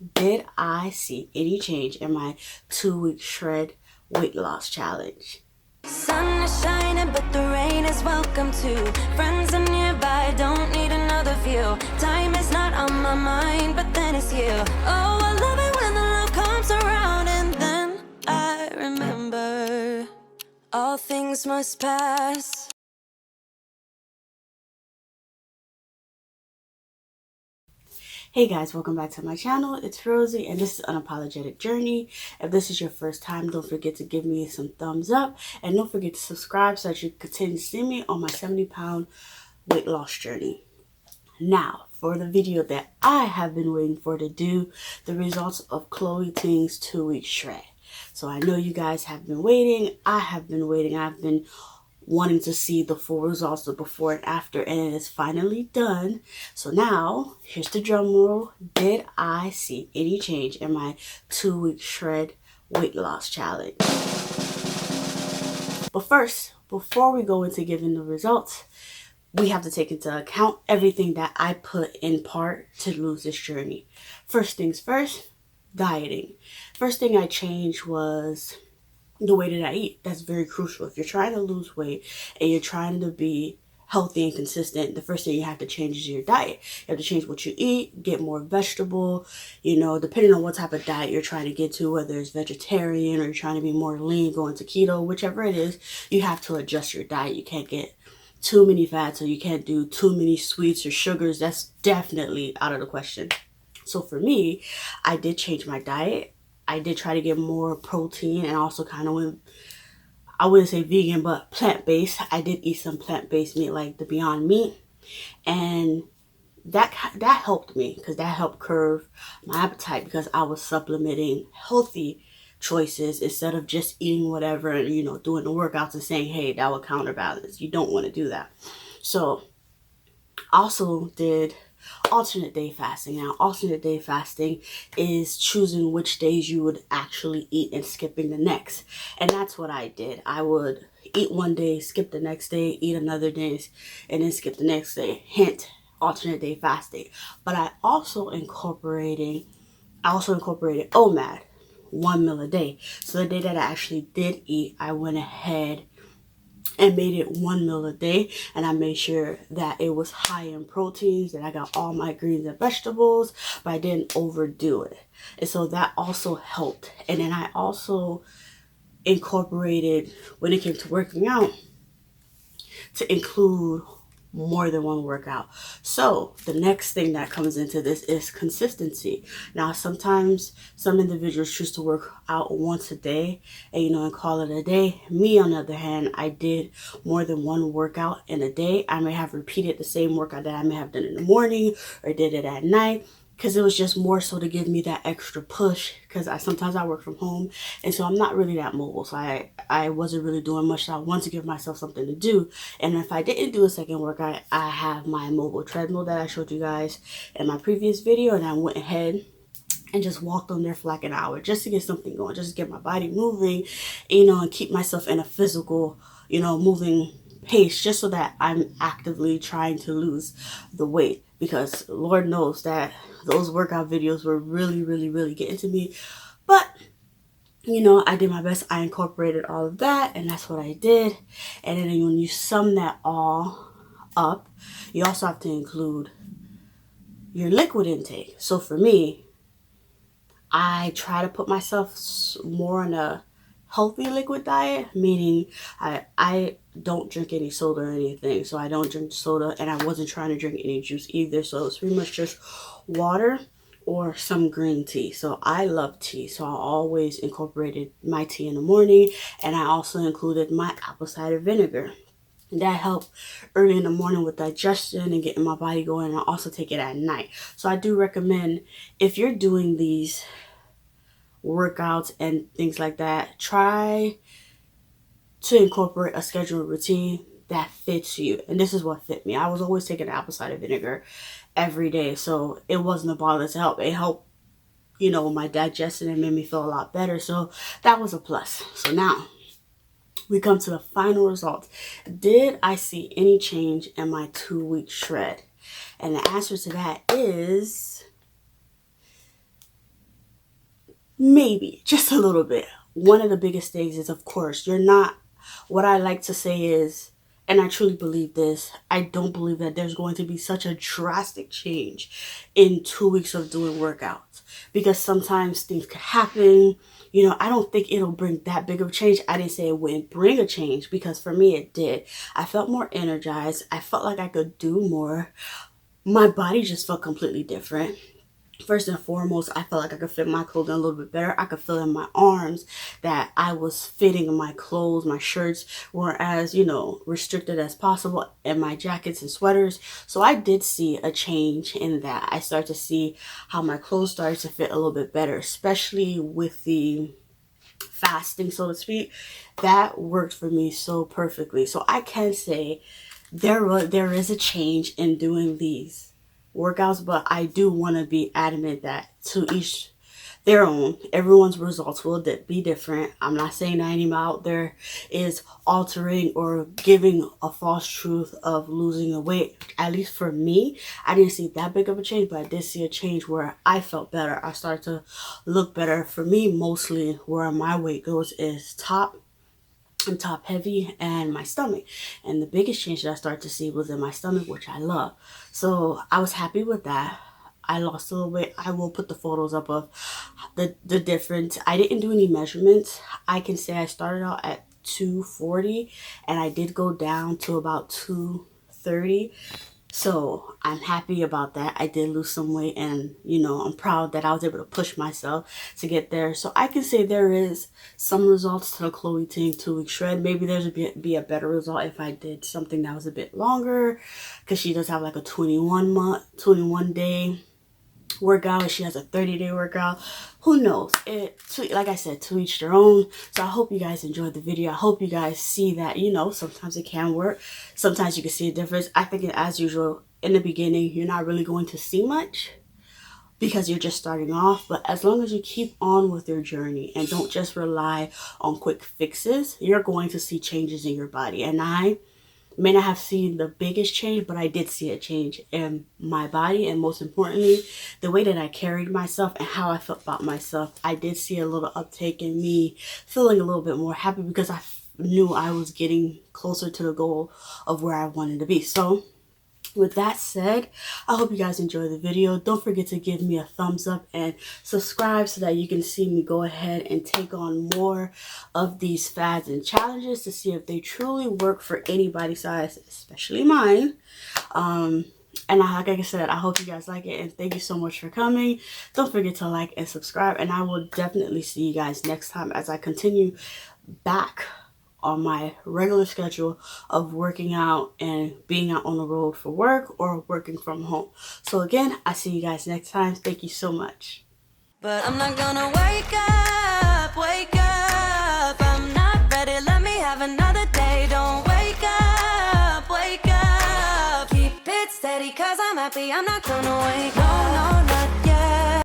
did I see any change in my 2-week shred weight loss challenge? Sun is shining, but the rain is welcome too. Friends are nearby, don't need another view. Time is not on my mind, but then it's you. Oh, I love it when the love comes around, and then I remember all things must pass. Hey guys, welcome back to my channel. It's Rosie and this is Unapologetic Journey. If this is your first time, don't forget to give me some thumbs up and don't forget to subscribe so that you continue to see me on my 70-pound weight loss journey. Now, for the video that I have been waiting for to do, the results of Ting's 2-week shred. So I know you guys have been waiting. I have been waiting. I've been wanting to see the full results of before and after, and it is finally done. So now, here's the drum roll. Did I see any change in my 2-week shred weight loss challenge? But first, before we go into giving the results, we have to take into account everything that I put in part to lose this journey. First things first, dieting. First thing I changed was the way that I eat. That's very crucial. If you're trying to lose weight and you're trying to be healthy and consistent, the first thing you have to change is your diet. You have to change what you eat, get more vegetable, depending on what type of diet you're trying to get to, whether it's vegetarian or you're trying to be more lean, going to keto, whichever it is, you have to adjust your diet. You can't get too many fats or you can't do too many sweets or sugars. That's definitely out of the question. So for me, I did change my diet. I did try to get more protein and also kind of went, I wouldn't say vegan, but plant-based. I did eat some plant-based meat like the Beyond Meat. And that helped me because that helped curb my appetite because I was supplementing healthy choices instead of just eating whatever and, doing the workouts and saying, hey, that will counterbalance. You don't want to do that. So also did alternate day fasting. Now, alternate day fasting is choosing which days you would actually eat and skipping the next. And that's what I did. I would eat one day, skip the next day, eat another day, and then skip the next day. Hint, alternate day fasting. But I also incorporated OMAD, 1 meal a day. So the day that I actually did eat, I went ahead and made it 1 meal a day, and I made sure that it was high in proteins, that I got all my greens and vegetables, but I didn't overdo it. And so that also helped. And then I also incorporated, when it came to working out, to include more than one workout. So the next thing that comes into this is consistency. Now, sometimes some individuals choose to work out once a day and call it a day. Me, on the other hand, I did more than one workout in a day. I may have repeated the same workout that I may have done in the morning or did it at night, because it was just more so to give me that extra push, because sometimes I work from home and so I'm not really that mobile, so I wasn't really doing much, so I wanted to give myself something to do. And if I didn't do a second workout, I have my mobile treadmill that I showed you guys in my previous video, and I went ahead and just walked on there for like an hour just to get something going, just to get my body moving, and keep myself in a physical, moving pace, just so that I'm actively trying to lose the weight, because Lord knows that those workout videos were really, really, really getting to me. But I did my best. I incorporated all of that, and that's what I did. And then when you sum that all up, you also have to include your liquid intake. So for me, I try to put myself more on a healthy liquid diet, meaning I don't drink any soda or anything. So I don't drink soda, and I wasn't trying to drink any juice either. So it's pretty much just water or some green tea. So I love tea, so I always incorporated my tea in the morning, and I also included my apple cider vinegar. That helped early in the morning with digestion and getting my body going, and I also take it at night. So I do recommend, if you're doing these workouts and things like that, try to incorporate a scheduled routine that fits you. And this is what fit me. I was always taking apple cider vinegar every day, so it wasn't a bother to help. It helped, my digestion, and made me feel a lot better. So that was a plus. So now we come to the final results. Did I see any change in my 2-week shred? And the answer to that is Maybe, just a little bit. One of the biggest things is, of course, you're not, what I like to say is, and I truly believe this, I don't believe that there's going to be such a drastic change in 2 weeks of doing workouts. Because sometimes things could happen. You know, I don't think it'll bring that big of a change. I didn't say it wouldn't bring a change, because for me it did. I felt more energized. I felt like I could do more. My body just felt completely different. First and foremost, I felt like I could fit my clothing a little bit better. I could feel in my arms that I was fitting in my clothes. My shirts were as, restricted as possible, and my jackets and sweaters. So I did see a change in that. I started to see how my clothes started to fit a little bit better, especially with the fasting, so to speak. That worked for me so perfectly. So I can say there is a change in doing these workouts, but I do want to be adamant that to each their own. Everyone's results will be different. I'm not saying that anyone out there is altering or giving a false truth of losing the weight. At least for me, I didn't see that big of a change, but I did see a change where I felt better. I started to look better. For me, mostly where my weight goes is I'm top heavy and my stomach. And the biggest change that I started to see was in my stomach, which I love. So I was happy with that. I lost a little weight. I will put the photos up of the difference. I didn't do any measurements. I can say I started out at 240 and I did go down to about 230. So I'm happy about that. I did lose some weight, and I'm proud that I was able to push myself to get there. So I can say there is some results to the Ting 2-week shred. Maybe there's be a better result if I did something that was a bit longer, because she does have like a 21 day workout. She has a 30-day workout. Who knows? Like I said, to each their own. So I hope you guys enjoyed the video. I hope you guys see that, sometimes it can work. Sometimes you can see a difference. I think, as usual, in the beginning, you're not really going to see much because you're just starting off. But as long as you keep on with your journey and don't just rely on quick fixes, you're going to see changes in your body. And I may not have seen the biggest change, but I did see a change in my body, and most importantly, the way that I carried myself and how I felt about myself. I did see a little uptake in me feeling a little bit more happy, because I knew I was getting closer to the goal of where I wanted to be. So with that said, I hope you guys enjoy the video. Don't forget to give me a thumbs up and subscribe so that you can see me go ahead and take on more of these fads and challenges to see if they truly work for anybody's size, especially mine. And like I said, I hope you guys like it, and thank you so much for coming. Don't forget to like and subscribe, and I will definitely see you guys next time as I continue back on my regular schedule of working out and being out on the road for work or working from home. So again, I see you guys next time. Thank you so much. But I'm not gonna wake up. I'm not ready, let me have another day. Don't wake up. Keep it steady, cause I'm happy, I'm not gonna wake up. No, no, no.